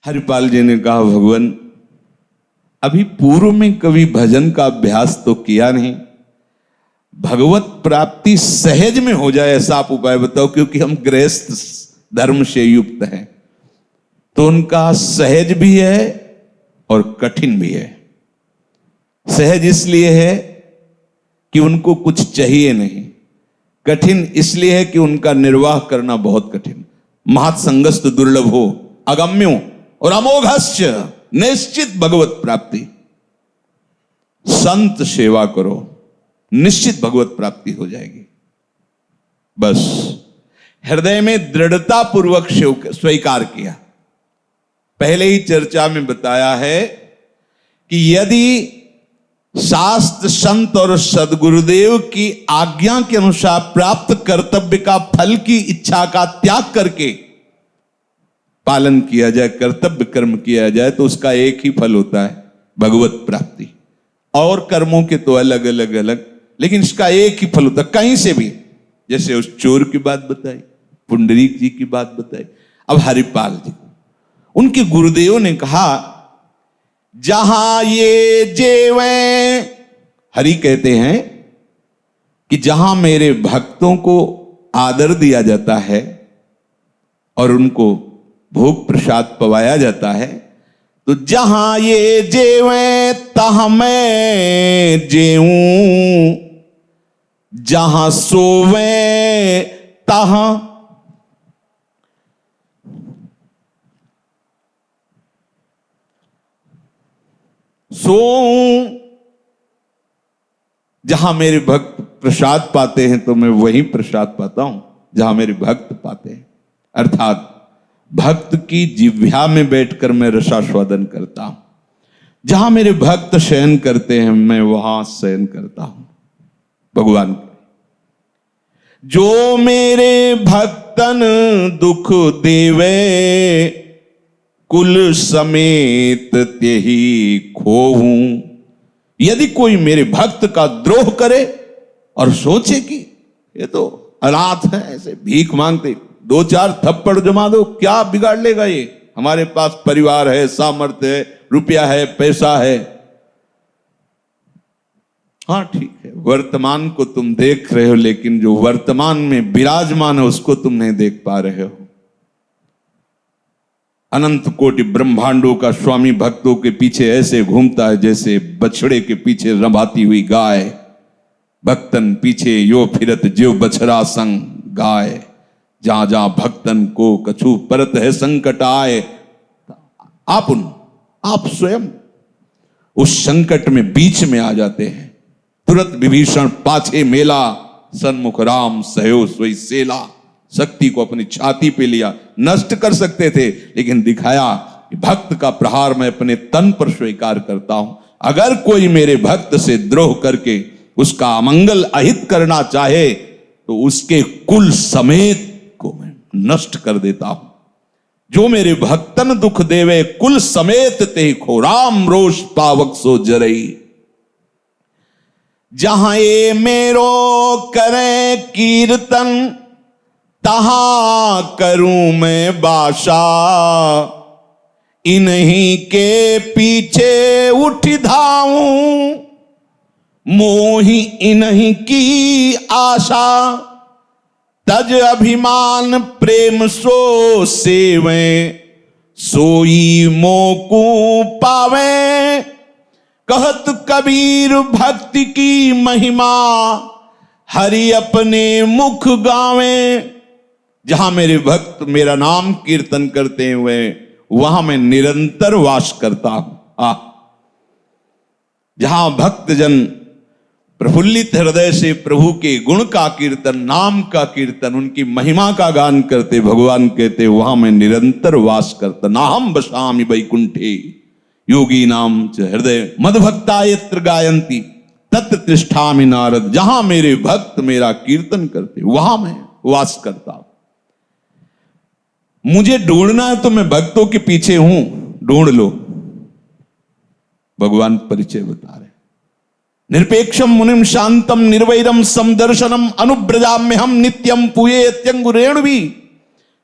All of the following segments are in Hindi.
हरिपाल जी ने कहा, भगवान अभी पूर्व में कभी भजन का अभ्यास तो किया नहीं, भगवत प्राप्ति सहज में हो जाए ऐसा आप उपाय बताओ, क्योंकि हम गृहस्थ धर्म से युक्त हैं। तो उनका सहज भी है और कठिन भी है। सहज इसलिए है कि उनको कुछ चाहिए नहीं, कठिन इसलिए है कि उनका निर्वाह करना बहुत कठिन। महत्संगस्त दुर्लभ हो अगम्यो और अमोघश्च निश्चित भगवत प्राप्ति। संत सेवा करो, निश्चित भगवत प्राप्ति हो जाएगी। बस हृदय में दृढ़ता पूर्वक स्वीकार किया। पहले ही चर्चा में बताया है कि यदि शास्त्र संत और सदगुरुदेव की आज्ञा के अनुसार प्राप्त कर्तव्य का फल की इच्छा का त्याग करके पालन किया जाए, कर्तव्य कर्म किया जाए, तो उसका एक ही फल होता है, भगवत प्राप्ति। और कर्मों के तो अलग अलग अलग, लेकिन इसका एक ही फल होता है कहीं से भी। जैसे उस चोर की बात बताई, पुंडरीक जी की बात बताई, अब हरिपाल जी उनके गुरुदेव ने कहा, जहां ये जेवें, हरि कहते हैं कि जहां मेरे भक्तों को आदर दिया जाता है और उनको भोग प्रसाद पवाया जाता है, तो जहां ये जेवें तहां मैं जेऊं, जहां सोवें तहां सोऊं। जहां मेरे भक्त प्रसाद पाते हैं तो मैं वहीं प्रसाद पाता हूं जहां मेरे भक्त पाते हैं। अर्थात भक्त की जिह्वा में बैठकर मैं रसास्वादन करता हूं। जहां मेरे भक्त शयन करते हैं मैं वहां शयन करता हूं। भगवान जो मेरे भक्तन दुख देवे, कुल समेत त्यही खोहूं। यदि कोई मेरे भक्त का द्रोह करे और सोचे कि ये तो अनाथ है, ऐसे भीख मांगते, दो चार थप्पड़ जमा दो, क्या बिगाड़ लेगा, ये हमारे पास परिवार है, सामर्थ्य है, रुपया है, पैसा है। हाँ ठीक है, वर्तमान को तुम देख रहे हो, लेकिन जो वर्तमान में विराजमान है उसको तुम नहीं देख पा रहे हो। अनंत कोटि ब्रह्मांडों का स्वामी भक्तों के पीछे ऐसे घूमता है जैसे बछड़े के पीछे रंभाती हुई गाय। भक्तन पीछे यो फिरत ज्यो बछड़ा संग गाय, जहां जहां भक्तन को कछु परत है संकट आए। आप स्वयं उस संकट में बीच में आ जाते हैं। तुरंत विभीषण पाछे मेला, सन्मुख राम सहयो सोई सेला। शक्ति को अपनी छाती पे लिया, नष्ट कर सकते थे, लेकिन दिखाया कि भक्त का प्रहार मैं अपने तन पर स्वीकार करता हूं। अगर कोई मेरे भक्त से द्रोह करके उसका अमंगल अहित करना चाहे तो उसके कुल समेत को मैं नष्ट कर देता हूं। जो मेरे भक्तन दुख देवे, कुल समेत ते खो, राम रोष पावक सो जरई। जहां ये मेरो करे कीर्तन, तहां करूं मैं बाशा। इन्हीं के पीछे उठ धाऊं, मोहि इन्हीं की आशा। तज अभिमान प्रेम सो सेवे, सोई मोकू पावे। कहत कबीर भक्ति की महिमा, हरि अपने मुख गावे। जहां मेरे भक्त मेरा नाम कीर्तन करते हुए वहां मैं निरंतर वास करता हूं। जहां भक्तजन प्रफुल्लित हृदय से प्रभु के गुण का कीर्तन, नाम का कीर्तन, उनकी महिमा का गान करते, भगवान कहते वहां मैं निरंतर वास करता। नाहम बसामि वैकुंठे योगी नाम च हृदय मदभक्ता यत्र गायंती तत्र तिष्ठामि नारद। जहां मेरे भक्त मेरा कीर्तन करते वहां मैं वास करता हूं। मुझे ढूंढना है तो मैं भक्तों के पीछे हूं, ढूंढ लो। भगवान परिचय बता रहे, निरपेक्षम मुनिम शांतम निर्वैरम समदर्शनम अनुब्रजाम्यहम नित्यम पूये त्यंगुरेणुभी।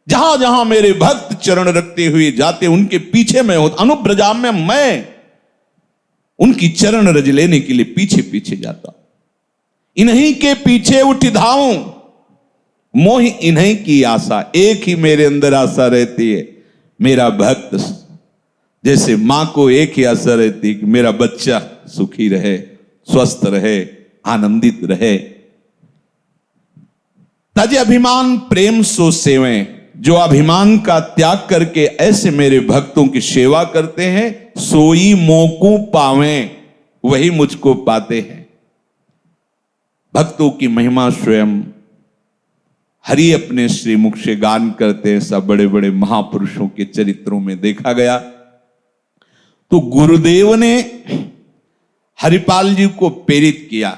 जहां जहां मेरे भक्त चरण रखते हुए जाते उनके पीछे मैं होता, अनुब्रजा में मैं उनकी चरण रज लेने के लिए पीछे पीछे जाता, इन्हीं के पीछे उठ धाऊं, मोह इन्हीं की आशा। एक ही मेरे अंदर आशा रहती है, मेरा भक्त, जैसे मां को एक ही आशा रहती है कि मेरा बच्चा सुखी रहे, स्वस्थ रहे, आनंदित रहे। तज अभिमान प्रेम सो सेवें, जो अभिमान का त्याग करके ऐसे मेरे भक्तों की सेवा करते हैं, सोई मोकू पावें, वही मुझको पाते हैं। भक्तों की महिमा स्वयं हरि अपने श्रीमुख से गान करते हैं। सब बड़े बड़े महापुरुषों के चरित्रों में देखा गया। तो गुरुदेव ने हरिपाल जी को प्रेरित किया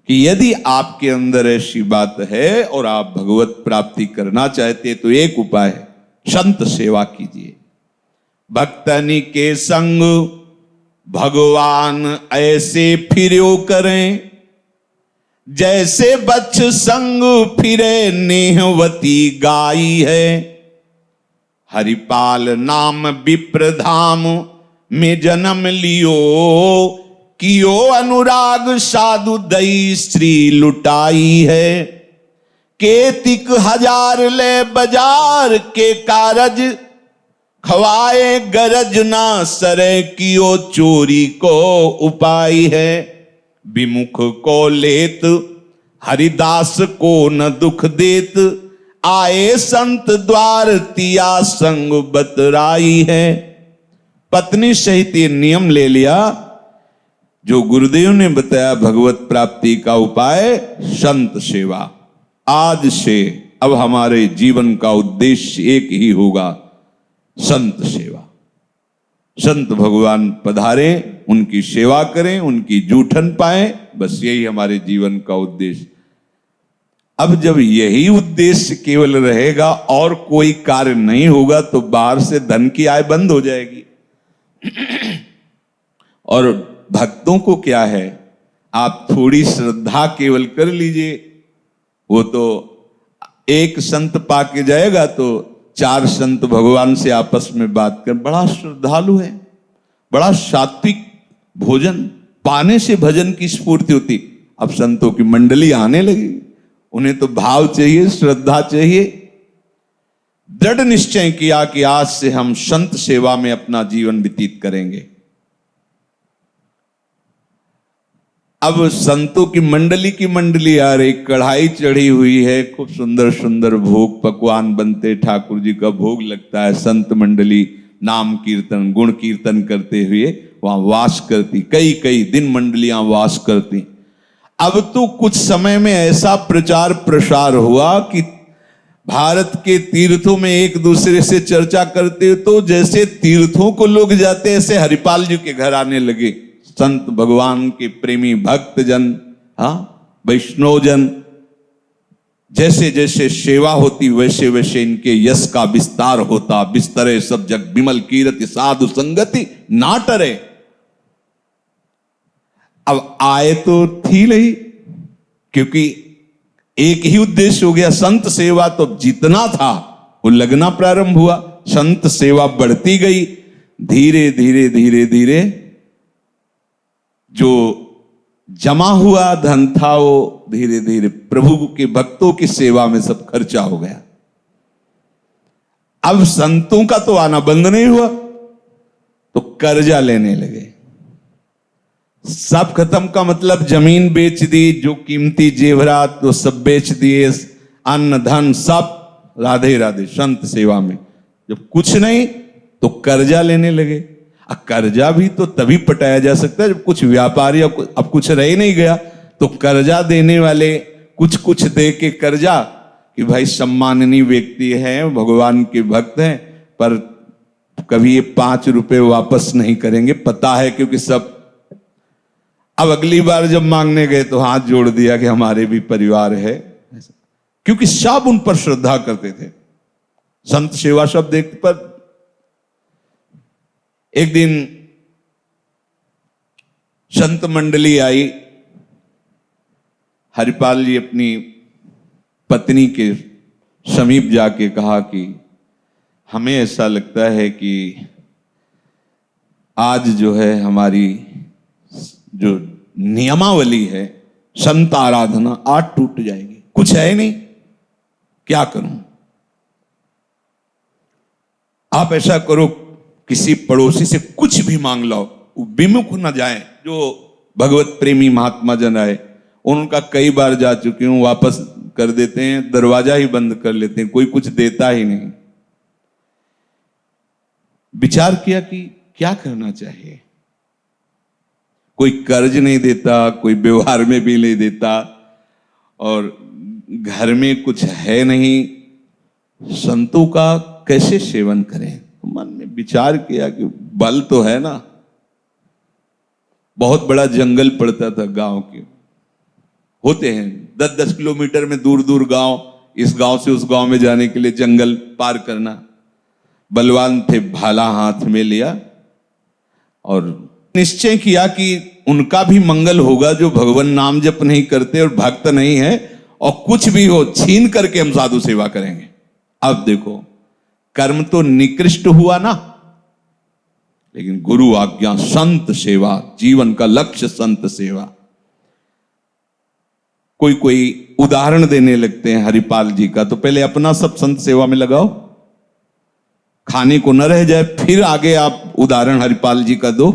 कि यदि आपके अंदर ऐसी बात है और आप भगवत प्राप्ति करना चाहते तो एक उपाय है, संत सेवा कीजिए। भक्तनि के संग भगवान ऐसे फिर्यो करें, जैसे बच्च संग फिरे नेहवती गाई है। हरिपाल नाम विप्रधाम में जन्म लियो, कियो अनुराग साधु दई स्त्री लुटाई है। केतिक हजार ले बाजार के कारज, खवाए गरज ना सरे, कियो चोरी को उपाय है। विमुख को लेत हरिदास को न दुख देत, आए संत द्वार तिया संग बतराई है। पत्नी सहित ये नियम ले लिया जो गुरुदेव ने बताया भगवत प्राप्ति का उपाय, संत सेवा। आज से अब हमारे जीवन का उद्देश्य एक ही होगा, संत सेवा। संत भगवान पधारे, उनकी सेवा करें, उनकी जूठन पाएं, बस यही हमारे जीवन का उद्देश्य। अब जब यही उद्देश्य केवल रहेगा और कोई कार्य नहीं होगा तो बाहर से धन की आय बंद हो जाएगी। और भक्तों को क्या है, आप थोड़ी श्रद्धा केवल कर लीजिए, वो तो एक संत पाके जाएगा तो चार संत भगवान से आपस में बात कर, बड़ा श्रद्धालु है, बड़ा सात्विक, भोजन पाने से भजन की स्फूर्ति होती। अब संतों की मंडली आने लगी, उन्हें तो भाव चाहिए, श्रद्धा चाहिए। दृढ़ निश्चय किया कि आज से हम संत सेवा में अपना जीवन व्यतीत करेंगे। अब संतों की मंडली आ रही, कढ़ाई चढ़ी हुई है, खूब सुंदर सुंदर भोग पकवान बनते, ठाकुर जी का भोग लगता है। संत मंडली नाम कीर्तन गुण कीर्तन करते हुए वहां वास करती, कई कई दिन मंडलियां वास करती। अब तो कुछ समय में ऐसा प्रचार प्रसार हुआ कि भारत के तीर्थों में एक दूसरे से चर्चा करते तो जैसे तीर्थों को लोग जाते ऐसे हरिपाल जी के घर आने लगे संत भगवान के प्रेमी भक्त जन, वैष्णव जन। जैसे जैसे सेवा होती वैसे वैसे इनके यश का विस्तार होता। बिस्तरे सब जग विमल कीरति, साधु संगति ना टरे। अब आए तो थी नहीं, क्योंकि एक ही उद्देश्य हो गया, संत सेवा। तो जितना था वो लगना प्रारंभ हुआ, संत सेवा बढ़ती गई। धीरे धीरे धीरे धीरे जो जमा हुआ धन था वो धीरे धीरे प्रभु के भक्तों की सेवा में सब खर्चा हो गया। अब संतों का तो आना बंद नहीं हुआ, तो कर्जा लेने लगे। सब खत्म का मतलब जमीन बेच दी, जो कीमती जेवरात वो सब बेच दिए, अन्न धन सब राधे राधे संत सेवा में। जब कुछ नहीं तो कर्जा लेने लगे। अब कर्जा भी तो तभी पटाया जा सकता है जब कुछ व्यापारी, अब कुछ रह नहीं गया तो कर्जा देने वाले कुछ कुछ दे के कर्जा कि भाई सम्माननीय व्यक्ति हैं, भगवान के भक्त हैं, पर कभी ये 5 रुपए वापस नहीं करेंगे, पता है, क्योंकि सब। अब अगली बार जब मांगने गए तो हाथ जोड़ दिया कि हमारे भी परिवार है, क्योंकि सब उन पर श्रद्धा करते थे। संत सेवा शब्द देखते पर एक दिन संत मंडली आई। हरिपाल जी अपनी पत्नी के समीप जाके कहा कि हमें ऐसा लगता है कि आज जो है हमारी जो नियमावली है संत आराधना आज टूट जाएगी, कुछ है नहीं, क्या करूं? आप ऐसा करो, किसी पड़ोसी से कुछ भी मांग लो, विमुख ना जाए। जो भगवत प्रेमी महात्मा जन आए, उनका कई बार जा चुकी हूं, वापस कर देते हैं, दरवाजा ही बंद कर लेते हैं, कोई कुछ देता ही नहीं। विचार किया कि क्या करना चाहिए। कोई कर्ज नहीं देता, कोई व्यवहार में भी नहीं देता, और घर में कुछ है नहीं, संतों का कैसे सेवन करें? तो मन में विचार किया कि बल तो है ना, बहुत बड़ा जंगल पड़ता था गांव के, होते हैं 10-10 किलोमीटर में दूर दूर गांव, इस गांव से उस गांव में जाने के लिए जंगल पार करना। बलवान थे, भाला हाथ में लिया और निश्चय किया कि उनका भी मंगल होगा जो भगवान नाम जप नहीं करते और भक्त नहीं है, और कुछ भी हो छीन करके हम साधु सेवा करेंगे। अब देखो, कर्म तो निकृष्ट हुआ ना, लेकिन गुरु आज्ञा संत सेवा, जीवन का लक्ष्य संत सेवा। कोई कोई उदाहरण देने लगते हैं हरिपाल जी का, तो पहले अपना सब संत सेवा में लगाओ, खाने को न रह जाए, फिर आगे आप उदाहरण हरिपाल जी का दो।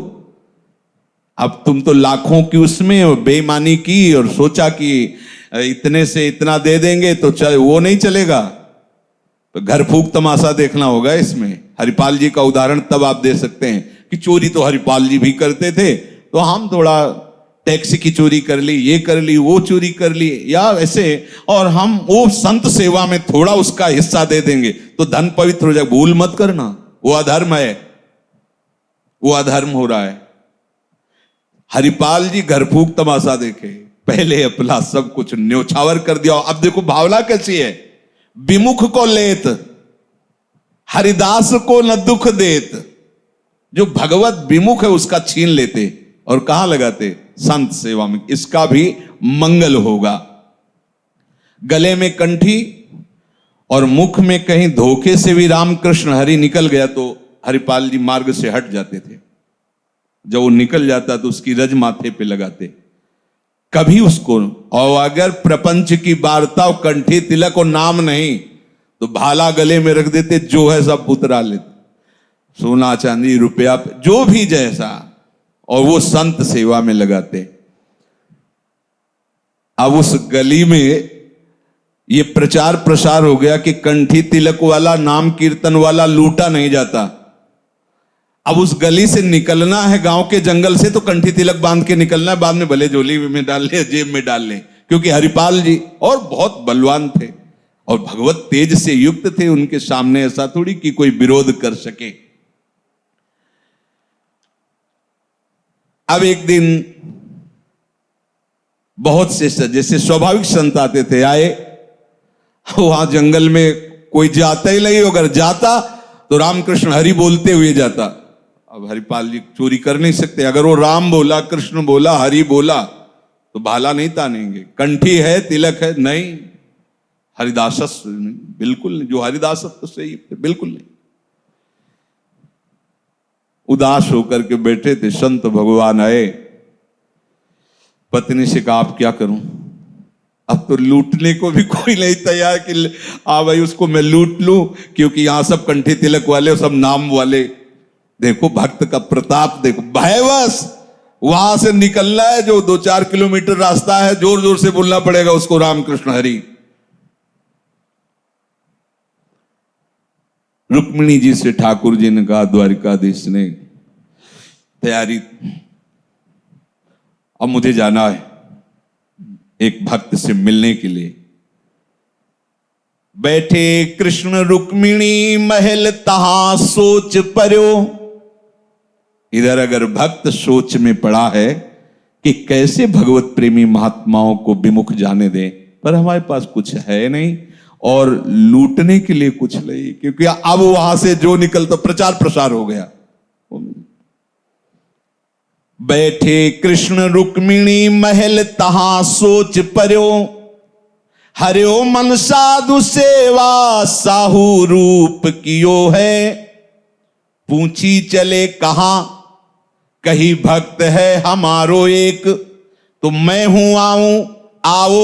अब तुम तो लाखों की उसमें बेईमानी की और सोचा कि इतने से इतना दे देंगे तो चल, वो नहीं चलेगा, तो घर फूक तमाशा देखना होगा इसमें। हरिपाल जी का उदाहरण तब आप दे सकते हैं कि चोरी तो हरिपाल जी भी करते थे, तो हम थोड़ा टैक्सी की चोरी कर ली, ये कर ली, वो चोरी कर ली, या ऐसे, और हम वो संत सेवा में थोड़ा उसका हिस्सा दे देंगे तो धन पवित्र हो जाए। भूल मत करना, वो अधर्म है, वो अधर्म हो रहा है। हरिपाल जी घर फूक तमाशा देखे, पहले अपना सब कुछ न्योछावर कर दिया। अब देखो भावना कैसी है, विमुख को लेत हरिदास को न दुख देत। जो भगवत विमुख है उसका छीन लेते और कहां लगाते? संत सेवा में। इसका भी मंगल होगा। गले में कंठी और मुख में कहीं धोखे से भी रामकृष्ण हरि निकल गया तो हरिपाल जी मार्ग से हट जाते थे। जब वो निकल जाता तो उसकी रज माथे पे लगाते, कभी उसको, और अगर प्रपंच की वार्ता और कंठी तिलक और नाम नहीं तो भाला गले में रख देते, जो है सब उतरा लेते, सोना चांदी रुपया जो भी जैसा, और वो संत सेवा में लगाते। अब उस गली में ये प्रचार प्रसार हो गया कि कंठी तिलक वाला, नाम कीर्तन वाला लूटा नहीं जाता। अब उस गली से निकलना है गांव के जंगल से तो कंठी तिलक बांध के निकलना है, बाद में भले झोली में डाल ले, जेब में डाल ले, क्योंकि हरिपाल जी और बहुत बलवान थे और भगवत तेज से युक्त थे। उनके सामने ऐसा थोड़ी कि कोई विरोध कर सके। अब एक दिन बहुत से जैसे स्वाभाविक संत आते थे, आए, वहां जंगल में कोई जाता ही नहीं, अगर जाता तो रामकृष्ण हरि बोलते हुए जाता। अब हरिपाल जी चोरी कर नहीं सकते, अगर वो राम बोला, कृष्ण बोला, हरि बोला तो भाला नहीं तानेंगे। कंठी है, तिलक है, नहीं, हरिदासत्व बिल्कुल नहीं, जो हरिदासत्व से ही बिल्कुल नहीं। उदास होकर के बैठे थे, संत भगवान आए, पत्नी से कहा आप क्या करूं, अब तो लूटने को भी कोई नहीं तैयार कि आ भाई उसको मैं लूट लूं, क्योंकि यहां सब कंठी तिलक वाले और सब नाम वाले। देखो भक्त का प्रताप देखो, भयवश वहां से निकलना है, जो 2-4 किलोमीटर रास्ता है, जोर जोर से बोलना पड़ेगा उसको रामकृष्ण हरि। रुक्मिणी जी से ठाकुर जी ने कहा, द्वारिकाधीश ने, तैयारी, अब मुझे जाना है एक भक्त से मिलने के लिए। बैठे कृष्ण रुक्मिणी महल तहां सोच पर्यो। इधर अगर भक्त सोच में पड़ा है कि कैसे भगवत प्रेमी महात्माओं को विमुख जाने दें, पर हमारे पास कुछ है नहीं और लूटने के लिए कुछ नहीं, क्योंकि अब वहां से जो निकलता प्रचार प्रसार हो गया। बैठे कृष्ण रुक्मिणी महल तहां सोच पर्यो, हरिओ मन साधु सेवा साहू रूप कियो है, पूछी चले कहां कही भक्त है हमारो एक, तो मैं हूं आऊं आओ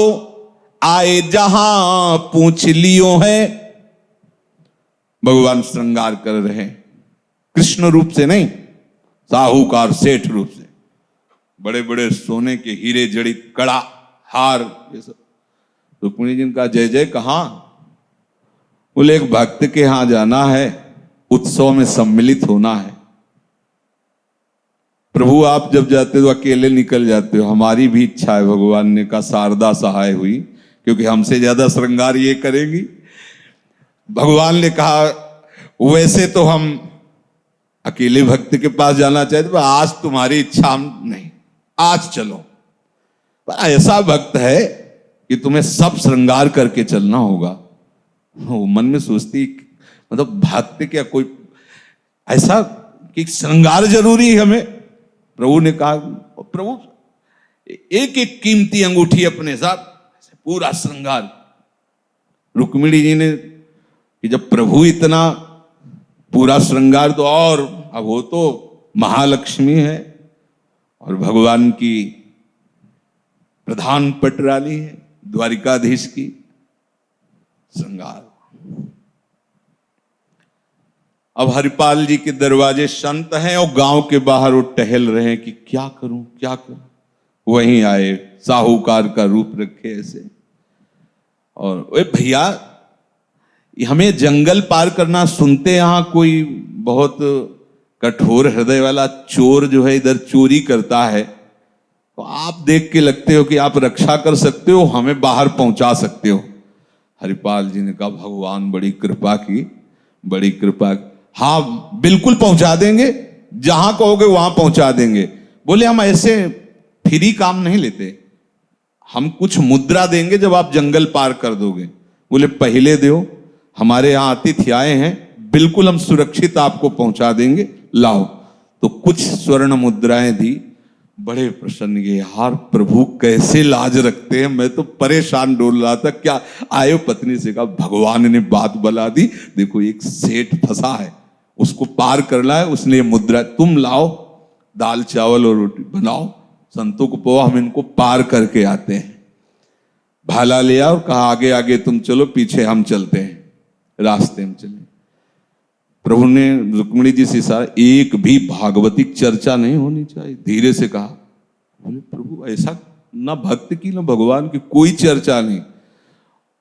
आए जहां पूछ लियो है। भगवान श्रृंगार कर रहे हैं कृष्ण रूप से नहीं, साहूकार सेठ रूप से, बड़े बड़े सोने के हीरे जड़ित कड़ा हार ये सब। रुक्मिणी जी का जय जय कहां? बोले एक भक्त के यहां जाना है, उत्सव में सम्मिलित होना है। प्रभु आप जब जाते हो अकेले निकल जाते हो, हमारी भी इच्छा है। भगवान ने कहा शारदा सहाय हुई, क्योंकि हमसे ज्यादा श्रृंगार ये करेंगी। भगवान ने कहा वैसे तो हम अकेले भक्त के पास जाना चाहते, पर आज तुम्हारी इच्छा हम नहीं, आज चलो। पर ऐसा भक्त है कि तुम्हें सब श्रृंगार करके चलना होगा। वो मन में सोचती मतलब भक्त क्या कोई ऐसा कि श्रृंगार जरूरी है हमें। प्रभु ने कहा प्रभु एक एक कीमती अंगूठी अपने साथ, पूरा श्रृंगार। रुक्मिणी जी ने कि जब प्रभु इतना पूरा श्रृंगार, तो और अब वो तो महालक्ष्मी है और भगवान की प्रधान पटरानी है, द्वारिकाधीश की श्रृंगार। अब हरिपाल जी के दरवाजे संत हैं और गांव के बाहर वो टहल रहे हैं कि क्या करूं क्या करूं। वहीं आए, साहूकार का रूप रखे ऐसे, और ओए भैया हमें जंगल पार करना, सुनते यहां कोई बहुत कठोर हृदय वाला चोर जो है इधर चोरी करता है, तो आप देख के लगते हो कि आप रक्षा कर सकते हो, हमें बाहर पहुंचा सकते हो। हरिपाल जी ने कहा भगवान बड़ी कृपा की, बड़ी कृपा की। हाँ बिल्कुल पहुंचा देंगे, जहां कहोगे वहां पहुंचा देंगे। बोले हम ऐसे फ्री काम नहीं लेते, हम कुछ मुद्रा देंगे जब आप जंगल पार कर दोगे। बोले पहले दो, हमारे यहां अतिथि आए हैं, बिल्कुल हम सुरक्षित आपको पहुंचा देंगे, लाओ। तो कुछ स्वर्ण मुद्राएं दी। बड़े प्रसन्न ये, यार प्रभु कैसे लाज रखते हैं, मैं तो परेशान डोल रहा था। क्या आए? पत्नी से कहा भगवान ने बात बला दी, देखो एक सेठ फंसा है, उसको पार करना है, उसने ये मुद्रा, तुम लाओ दाल चावल और रोटी बनाओ, संतों को पवा, हम इनको पार करके आते हैं। भाला लिया और कहा आगे आगे तुम चलो, पीछे हम चलते हैं। रास्ते में चले। प्रभु ने रुक्मिणी जी से इशारा, एक भी भागवतिक चर्चा नहीं होनी चाहिए, धीरे से कहा। बोले प्रभु ऐसा ना भक्त की ना भगवान की कोई चर्चा नहीं,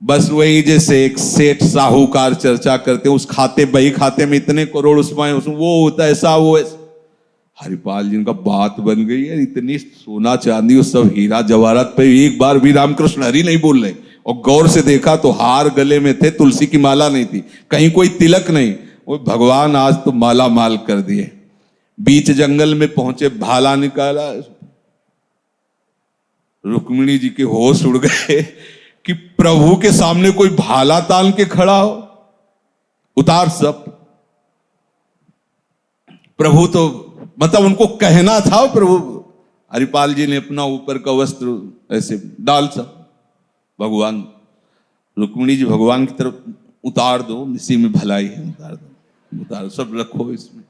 बस वही जैसे एक सेठ साहूकार चर्चा करते हैं, उस खाते बही खाते में इतने करोड़ उसमें वो होता है ऐसा, वो ऐसा। हरिपाल जी का बात बन गई है, इतनी सोना चांदी और सब हीरा जवाहरात पे एक बार भी रामकृष्ण हरि नहीं बोल रहे। और गौर से देखा तो हार गले में थे, तुलसी की माला नहीं थी, कहीं कोई तिलक नहीं। वो भगवान आज तो माला माल कर दिए। बीच जंगल में पहुंचे, भाला निकाला, रुक्मिणी जी के होश उड़ गए कि प्रभु के सामने कोई भाला तान के खड़ा हो। उतार सब। प्रभु तो मतलब उनको कहना था, प्रभु हरिपाल जी ने अपना ऊपर का वस्त्र ऐसे डाल सब। भगवान रुक्मिणी जी भगवान की तरफ, उतार दो, इसी में भलाई है, उतार दो, उतार सब रखो इसमें।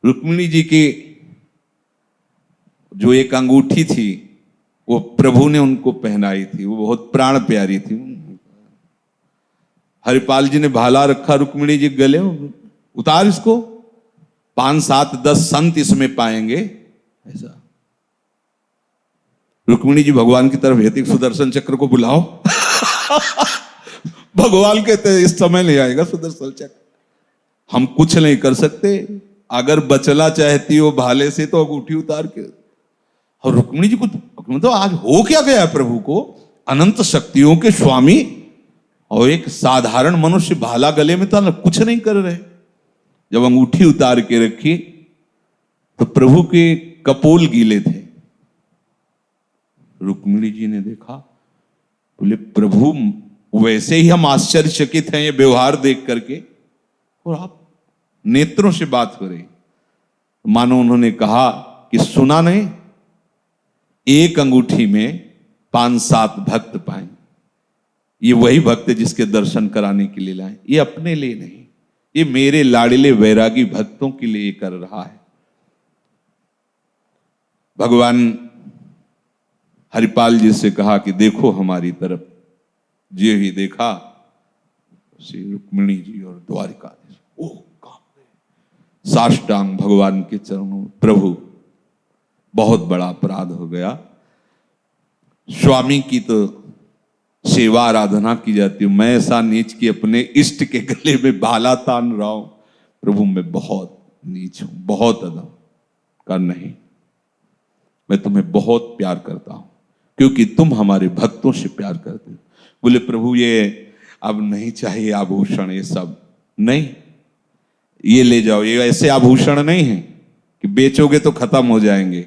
रुक्मिणी जी की जो एक अंगूठी थी वो प्रभु ने उनको पहनाई थी, वो बहुत प्राण प्यारी थी। हरिपाल जी ने भाला रखा रुक्मिणी जी गले, उतार इसको, 5, 7, 10 संत इसमें पाएंगे ऐसा। रुक्मिणी जी भगवान की तरफ हेती, सुदर्शन चक्र को बुलाओ। भगवान कहते इस समय नहीं आएगा सुदर्शन चक्र, हम कुछ नहीं कर सकते। अगर बचना चाहती हो भाले से तो अंगूठी उतार के। और रुक्मिणी जी को मतलब आज हो क्या गया प्रभु को, अनंत शक्तियों के स्वामी और एक साधारण मनुष्य भाला गले में था, कुछ नहीं कर रहे। जब अंगूठी उतार के रखी तो प्रभु के कपोल गीले थे। रुक्मिणी जी ने देखा, बोले प्रभु वैसे ही हम आश्चर्यचकित हैं ये व्यवहार देख करके, और आप नेत्रों से बात हो रही, मानो उन्होंने कहा कि सुना नहीं, एक अंगूठी में 5-7 भक्त पाए। ये वही भक्त है जिसके दर्शन कराने के लिए लाए, ये अपने लिए नहीं, ये मेरे लाडले वैरागी भक्तों के लिए कर रहा है। भगवान हरिपाल जी से कहा कि देखो हमारी तरफ। जे ही देखा श्री रुक्मिणी जी और द्वारिकाधीश, ओह कांप गए, साष्टांग भगवान के चरणों, प्रभु बहुत बड़ा अपराध हो गया, स्वामी की तो सेवा आराधना की जाती है, मैं ऐसा नीच कि अपने इष्ट के गले में भाला तान रहा हूं। प्रभु मैं बहुत नीच हूं, बहुत अधम। का नहीं, मैं तुम्हें बहुत प्यार करता हूं क्योंकि तुम हमारे भक्तों से प्यार करते हो। बोले प्रभु ये अब नहीं चाहिए आभूषण, ये सब नहीं, ये ले जाओ, ये ऐसे आभूषण नहीं है कि बेचोगे तो खत्म हो जाएंगे,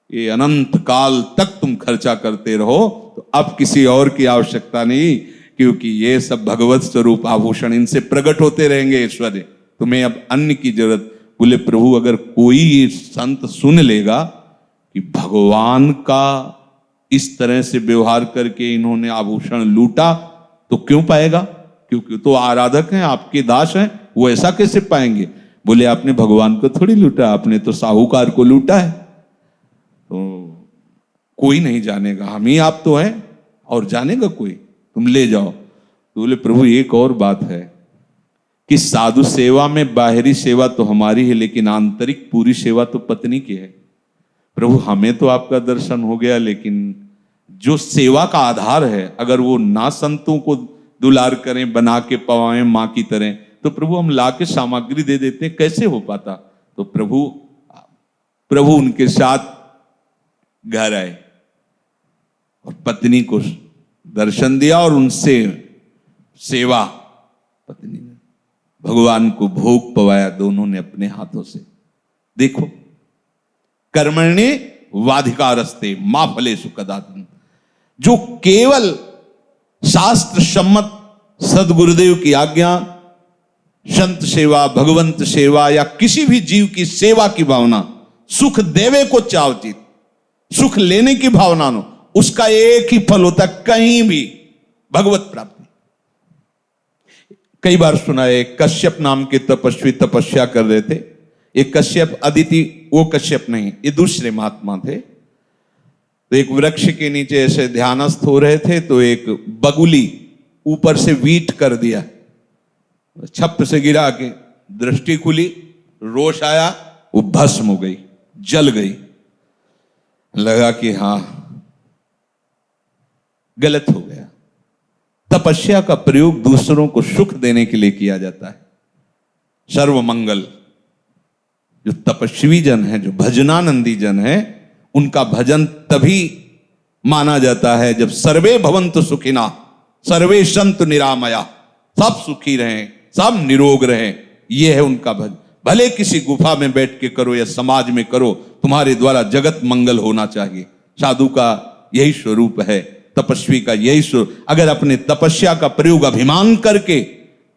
ये अनंत काल तक तुम खर्चा करते रहो, तो अब किसी और की आवश्यकता नहीं, क्योंकि ये सब भगवत स्वरूप आभूषण, इनसे प्रकट होते रहेंगे ऐश्वर्य, तुम्हें अब अन्य की जरूरत। बोले प्रभु अगर कोई संत सुन लेगा कि भगवान का इस तरह से व्यवहार करके इन्होंने आभूषण लूटा, तो क्यों पाएगा? क्योंकि तो आराधक हैं, आपके दास हैं, वो ऐसा कैसे पाएंगे? बोले आपने भगवान को थोड़ी लूटा, आपने तो साहूकार को लूटा है, तो कोई नहीं जानेगा, हम ही आप तो हैं, और जानेगा कोई? तुम ले जाओ। तो बोले प्रभु एक और बात है कि साधु सेवा में बाहरी सेवा तो हमारी है, लेकिन आंतरिक पूरी सेवा तो पत्नी की है। प्रभु हमें तो आपका दर्शन हो गया, लेकिन जो सेवा का आधार है, अगर वो ना संतों को दुलार करें, बना के पवाएं मां की तरह, तो प्रभु हम ला के सामग्री दे देते हैं, कैसे हो पाता? तो प्रभु उनके साथ घर आए और पत्नी को दर्शन दिया और उनसे सेवा, पत्नी ने भगवान को भोग पवाया, दोनों ने अपने हाथों से। देखो कर्मण्ये वाधिकारस्ते मां फलेषु कदाचन, जो केवल शास्त्र सम्मत सदगुरुदेव की आज्ञा, संत सेवा, भगवंत सेवा या किसी भी जीव की सेवा की भावना, सुख देवे को चावचित, सुख लेने की भावना नो, उसका एक ही फल होता है, कहीं भी भगवत प्राप्ति। कई बार सुना है, कश्यप नाम के तपस्वी तपस्या कर रहे थे। एक कश्यप अदिति, वो कश्यप नहीं, ये दूसरे महात्मा थे। तो एक वृक्ष के नीचे ऐसे ध्यानस्थ हो रहे थे, तो एक बगुली ऊपर से वीट कर दिया, छप से गिरा के दृष्टि खुली, रोष आया, वो भस्म हो गई, जल गई। लगा कि हां गलत हो गया। तपस्या का प्रयोग दूसरों को सुख देने के लिए किया जाता है। सर्वमंगल, जो तपस्वी जन है, जो भजनानंदी जन है, उनका भजन तभी माना जाता है जब सर्वे भवन्तु सुखिना सर्वे सन्तु निरामया, सब सुखी रहें, सब निरोग रहें, यह है उनका भजन। भले किसी गुफा में बैठ के करो या समाज में करो, तुम्हारे द्वारा जगत मंगल होना चाहिए। साधु का यही स्वरूप है, तपस्वी का यही स्वरूप। अगर अपने तपस्या का प्रयोग अभिमान करके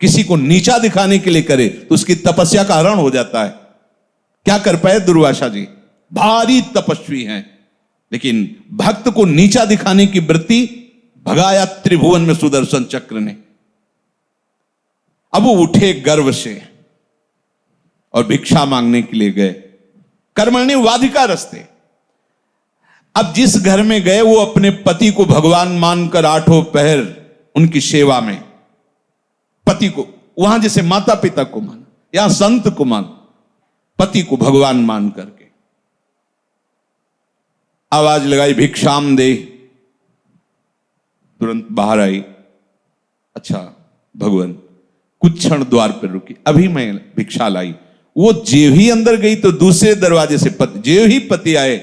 किसी को नीचा दिखाने के लिए करे, तो उसकी तपस्या का हरण हो जाता है। क्या कर पाए दुर्वासा जी? भारी तपस्वी हैं, लेकिन भक्त को नीचा दिखाने की वृत्ति भगाया त्रिभुवन में सुदर्शन चक्र ने। अब वो उठे गर्व से और भिक्षा मांगने के लिए गए। कर्मण्य वाधिकारस्ते। अब जिस घर में गए, वो अपने पति को भगवान मानकर आठों पहर उनकी सेवा में, पति को, वहां जैसे माता पिता को मान, या संत को मान, पति को भगवान मान करके आवाज लगाई, भिक्षाम दे। तुरंत बाहर आई, अच्छा भगवान, कुछ क्षण द्वार पर रुकी, अभी मैं भिक्षा लाई। वो जेव ही अंदर गई तो दूसरे दरवाजे से पति, जेव ही पति आए,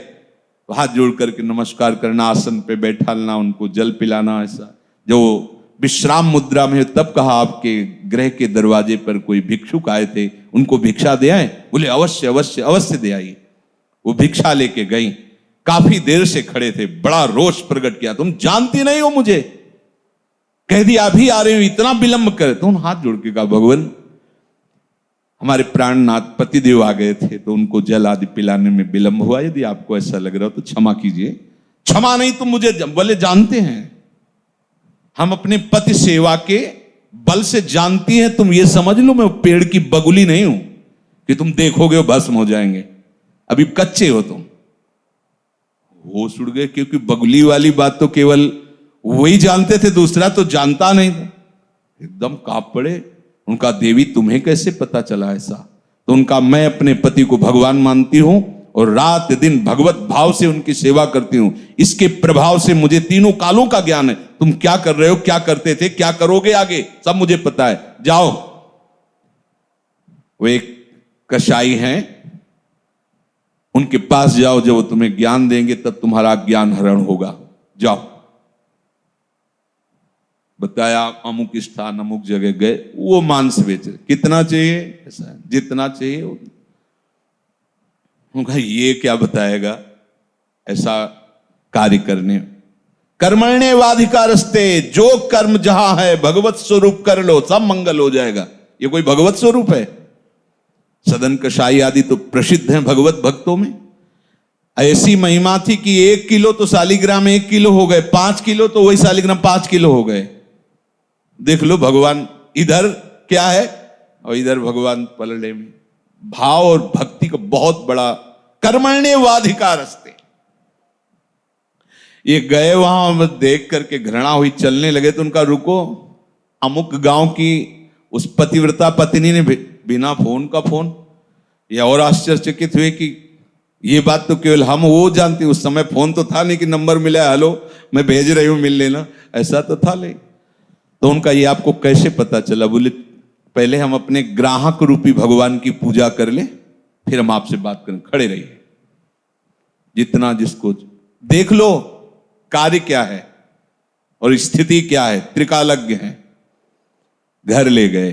हाथ जोड़ करके नमस्कार करना, आसन पे बैठाना, उनको जल पिलाना। ऐसा जो विश्राम मुद्रा में, तब कहा आपके गृह के दरवाजे पर कोई भिक्षुक आए थे, उनको भिक्षा दे आए? बोले अवश्य अवश्य अवश्य दे आई। वो भिक्षा लेके गई, काफी देर से खड़े थे, बड़ा रोष प्रकट किया, तुम जानती नहीं हो मुझे, कह दिया अभी आ रहे हो, इतना विलंब करे? तो उन हाथ जोड़ के कहा, भगवान हमारे प्राणनाथ पतिदेव आ गए थे, तो उनको जल आदि पिलाने में विलंब हुआ, यदि आपको ऐसा लग रहा हो तो क्षमा कीजिए, क्षमा नहीं तुम मुझे बोले जानते हैं, हम अपने पति सेवा के बल से जानती हैं, तुम ये समझ लो मैं पेड़ की बगुली नहीं हूं कि तुम देखोगे वो भस्म हो जाएंगे, अभी कच्चे हो तुम। होश उड़ गए, क्योंकि बगुली वाली बात तो केवल वही जानते थे, दूसरा तो जानता नहीं था। एकदम कांप पड़े। उनका देवी तुम्हें कैसे पता चला ऐसा? तो उनका मैं अपने पति को भगवान मानती हूं और रात दिन भगवत भाव से उनकी सेवा करती हूं, इसके प्रभाव से मुझे तीनों कालों का ज्ञान है। तुम क्या कर रहे हो, क्या करते थे, क्या करोगे आगे, सब मुझे पता है। जाओ, वो एक कसाई हैं, उनके पास जाओ, जब वो तुम्हें ज्ञान देंगे तब तुम्हारा ज्ञान हरण होगा। जाओ। बताया अमुक स्थान अमुक जगह गए, वो मांस बेच रहे, कितना चाहिए, ऐसा जितना चाहिए। उनका ये क्या बताएगा ऐसा कार्य करने। कर्मण्येवाधिकारस्ते, जो कर्म जहां है भगवत स्वरूप कर लो, सब मंगल हो जाएगा। ये कोई भगवत स्वरूप है? सदन कसाई आदि तो प्रसिद्ध हैं भगवत भक्तों में। ऐसी महिमा थी कि 1 किलो तो शालिग्राम 1 किलो हो गए, 5 किलो तो वही शालिग्राम 5 किलो हो गए। देख लो भगवान इधर क्या है और इधर भगवान पलड़े में। भाव और भक्ति का बहुत बड़ा कर्मण्येवाधिकारस्ते। ये गए वहां, देख करके घृणा हुई, चलने लगे तो उनका रुको। अमुक गांव की उस पतिव्रता पत्नी ने बिना फोन का फोन, या और आश्चर्यचकित हुए कि ये बात तो केवल हम वो जानते, उस समय फोन तो था नहीं कि नंबर मिला, हेलो मैं भेज रही हूं मिल लेना, ऐसा तो था नहीं। तो उनका ये आपको कैसे पता चला? बोले पहले हम अपने ग्राहक रूपी भगवान की पूजा कर ले, फिर हम आपसे बात करें, खड़े रहिए। जितना जिसको देख लो कार्य क्या है और स्थिति क्या है, त्रिकालज्ञ है। घर ले गए,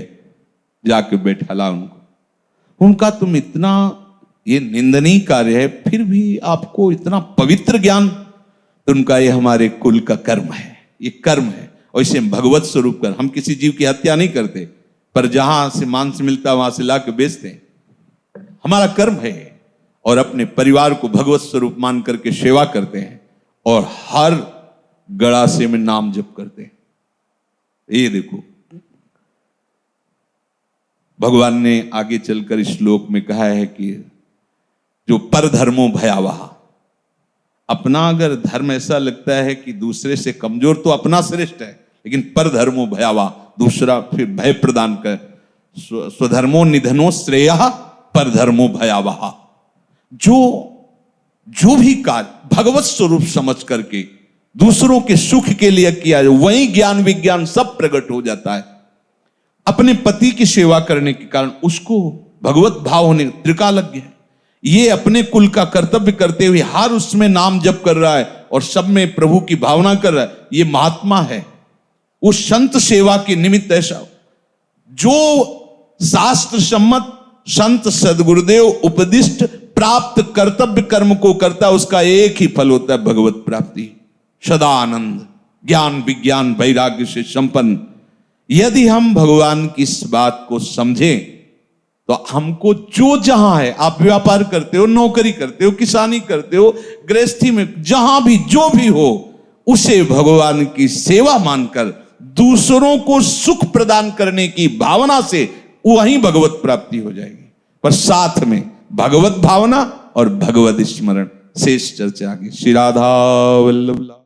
जाके बैठाला उनको। उनका तुम इतना ये निंदनीय कार्य है, फिर भी आपको इतना पवित्र ज्ञान। तो उनका ये हमारे कुल का कर्म है, ये कर्म है। और इसे भगवत स्वरूप कर, हम किसी जीव की हत्या नहीं करते, पर जहां से मांस मिलता वहां से लाके बेचते हैं, हमारा कर्म है। और अपने परिवार को भगवत स्वरूप मान करके सेवा करते हैं और हर गड़ासे में नाम जप करते हैं। ये देखो भगवान ने आगे चलकर इस श्लोक में कहा है कि जो परधर्मो भयावह, अपना अगर धर्म ऐसा लगता है कि दूसरे से कमजोर, तो अपना श्रेष्ठ है, लेकिन परधर्मो भयावह, दूसरा फिर भय प्रदान कर। स्वधर्मो निधनो श्रेयः परधर्मो भयावह। जो भी कार्य भगवत स्वरूप समझ करके दूसरों के सुख के लिए किया जाए, वही ज्ञान विज्ञान सब प्रकट हो जाता है। अपने पति की सेवा करने के कारण उसको भगवत भाव होने, त्रिकालज्ञ है, ये अपने कुल का कर्तव्य करते हुए हर उसमें नाम जप कर रहा है और सब में प्रभु की भावना कर रहा है, ये महात्मा है। वो संत सेवा के निमित्त ऐसा जो शास्त्र सम्मत संत सदगुरुदेव उपदिष्ट प्राप्त कर्तव्य कर्म को करता, उसका एक ही फल होता है, भगवत प्राप्ति, सदा आनंद, ज्ञान विज्ञान वैराग्य से संपन्न। यदि हम भगवान की इस बात को समझें तो हमको जो जहां है, आप व्यापार करते हो, नौकरी करते हो, किसानी करते हो, गृहस्थी में जहां भी जो भी हो, उसे भगवान की सेवा मानकर दूसरों को सुख प्रदान करने की भावना से वहीं भगवत प्राप्ति हो जाएगी। पर साथ में भगवत भावना और भगवत स्मरण। शेष चर्चा आगे। श्री राधा वल्लभ।